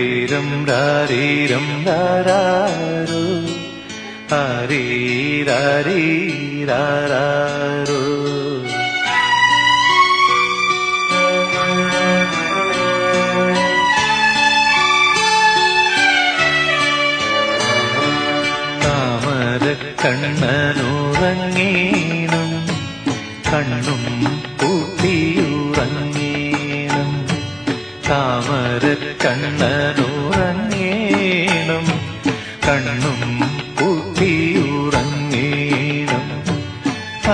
ആരീരം രാരീരം രാരാരോ ആരീരാരീരാരാരോ. കണ്ണനുറങ്ങീണം കണ്ണും പൂട്ടിയുറങ്ങീണം. താമര കണ്ണനുറങ്ങീണം കണ്ണും പൂട്ടിയുറങ്ങീണം.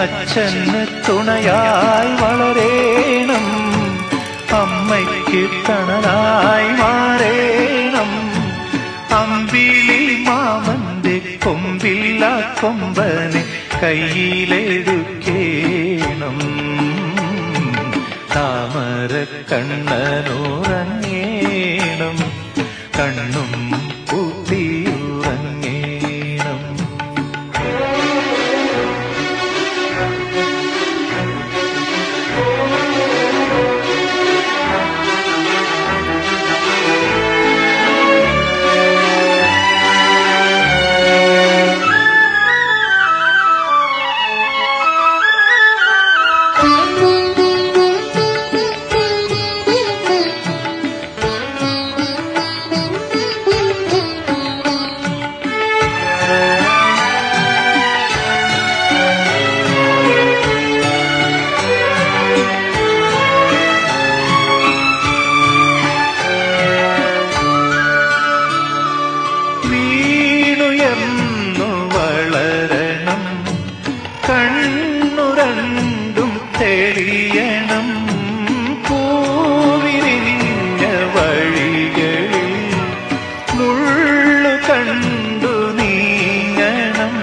അച്ഛന് തുണയായി വളരേണം, അമ്മയ്ക്ക് തണലായി മാറേണം. അമ്പിളി മാമന്റെ കൊമ്പില്ല കൊമ്പനെ കയ്യിലെടുക്കേണം. താമര കണ്ണനുറങ്ങേണം കണ്ണും പൂട്ടിയുറങ്ങേണം. കണ്ണുരണ്ടും തെളിയണം, പൂവിരിഞ്ഞ വഴികളിൽ മുള്ളു കണ്ടു നീങ്ങണം.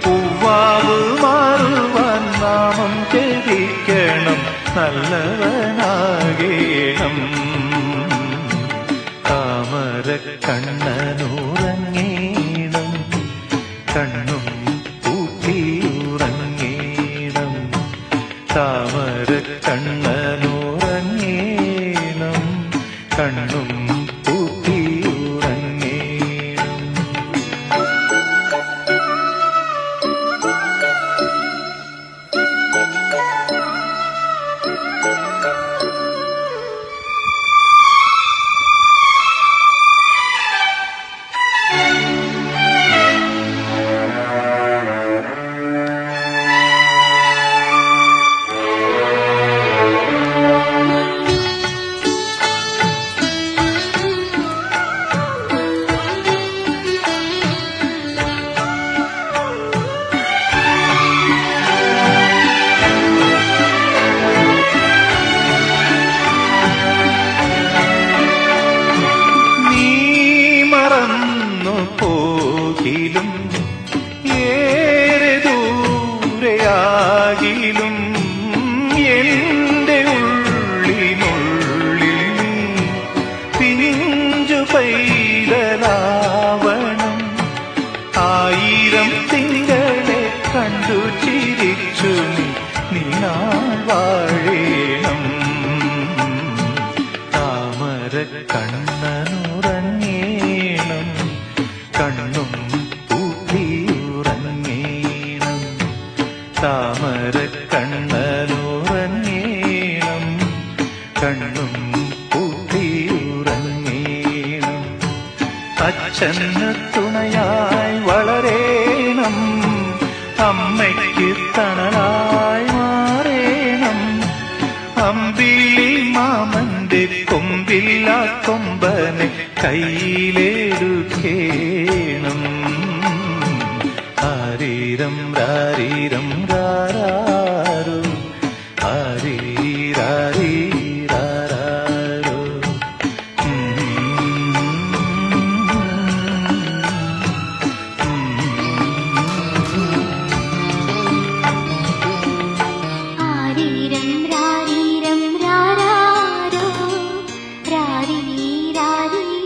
പൂവാവ് മാറുവാൻ നാമം ജപിക്കണം, നല്ലവനാകേണം. താമര കണ്ണനുറങ്ങീണം കണ്ണും പൂട്ടിയുറങ്ങീണം. താമര കണ്ണനുറങ്ങീണം കണ്ണും പൂട്ടിയുറങ്ങീണം. പോകിലും ഏറെ ദൂരെയാകിലും എന്റെ ഉള്ളിനുള്ളിൽ നീ പിഞ്ചു പൈതലാവണം. ആയിരം തിങ്കളെ കണ്ടു ചിരിച്ചു നീ നാൾ വാഴേണം. താമര കണ്ണനുറങ്ങേണം കണ്ണും പൂട്ടിയുറങ്ങീണം. താമര കണ്ണനുറങ്ങീണം കണ്ണും പൂട്ടിയുറങ്ങീണം. അച്ഛന് തുണയായി വളരേണം, അമ്മയ്ക്ക് തണലായി മാറേണം. അമ്പിളി മാമന്റെ കൊമ്പില്ല കൊമ്പനെ കയ്യിലെടുക്കേണം. ആരീരം രാരീരം രാരാരോ ആരീരാരീരാരാരോ. ആരീരം രാരീരം രാരാരോ രാരീരാരീരാരാരോ.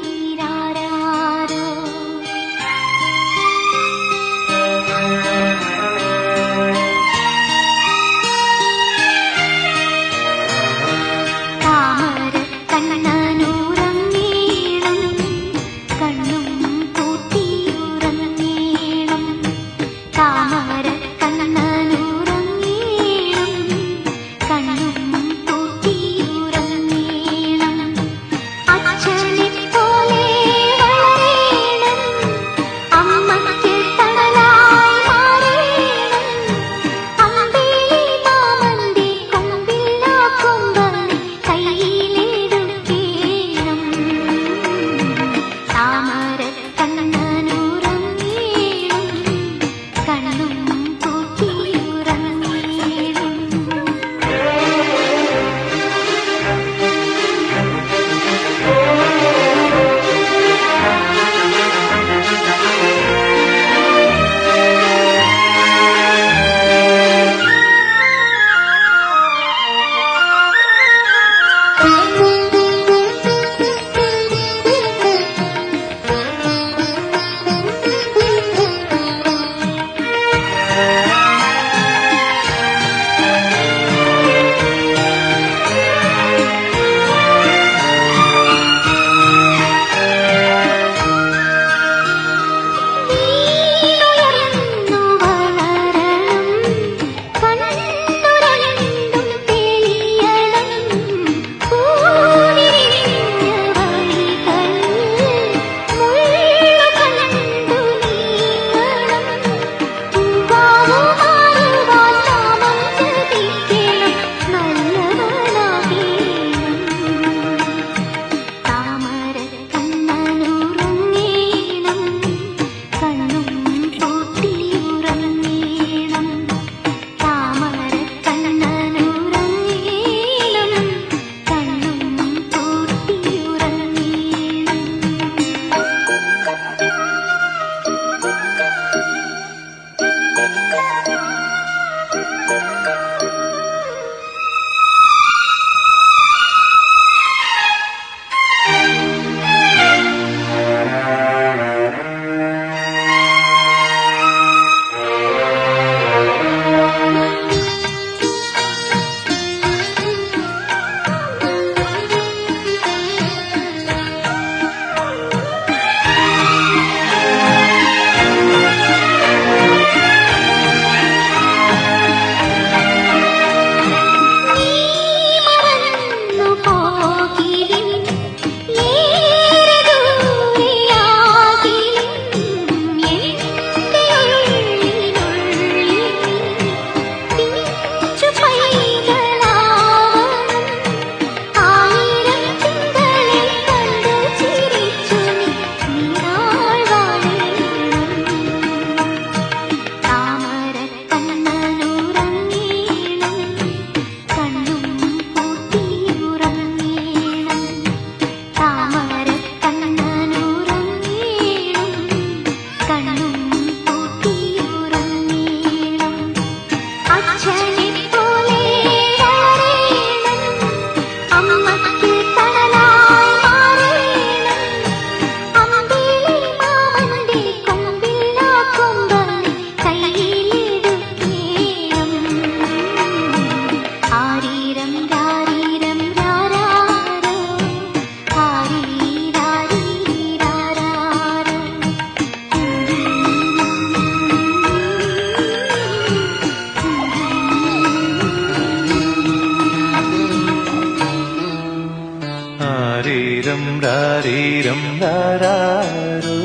രാരീരം രാരാരോ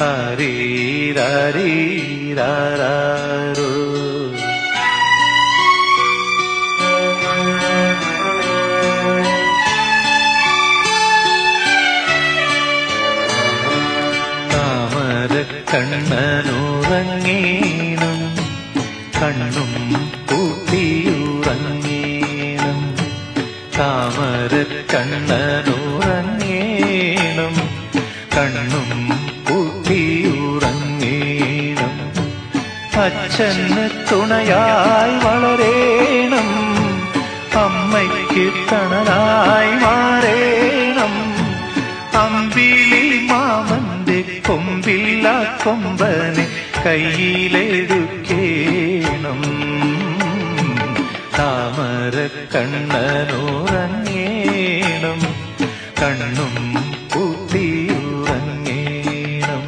ആരീരാരീരാരാരോ. കണ്ണനുറങ്ങീണം കണ്ണും പൂട്ടിയുറങ്ങീണം. താമര കണ്ണനുറങ്ങീണം കണ്ണും പൂട്ടിയുറങ്ങീണം. അച്ഛന് തുണയായി വളരേണം, അമ്മയ്ക്ക് തണലായി മാറേണം. അമ്പിളി മാമന്റെ കൊമ്പില്ല കൊമ്പനെ കയ്യിലെടുക്കേണം. താമര കണ്ണനുറങ്ങേണം കണ്ണും പൂട്ടിയുറങ്ങേണം.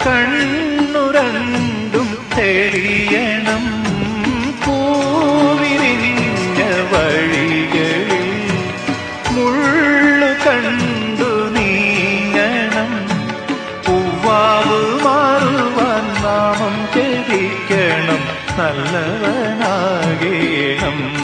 കണ്ണുരണ്ടും തെളിയണം, പൂവിരിഞ്ഞ വഴികളിൽ മുള്ളു കണ്ടു നീങ്ങണം. പൂവാവ് മാറുവാൻ നാമം ജപിക്കണം, നല്ലവനാകേണം.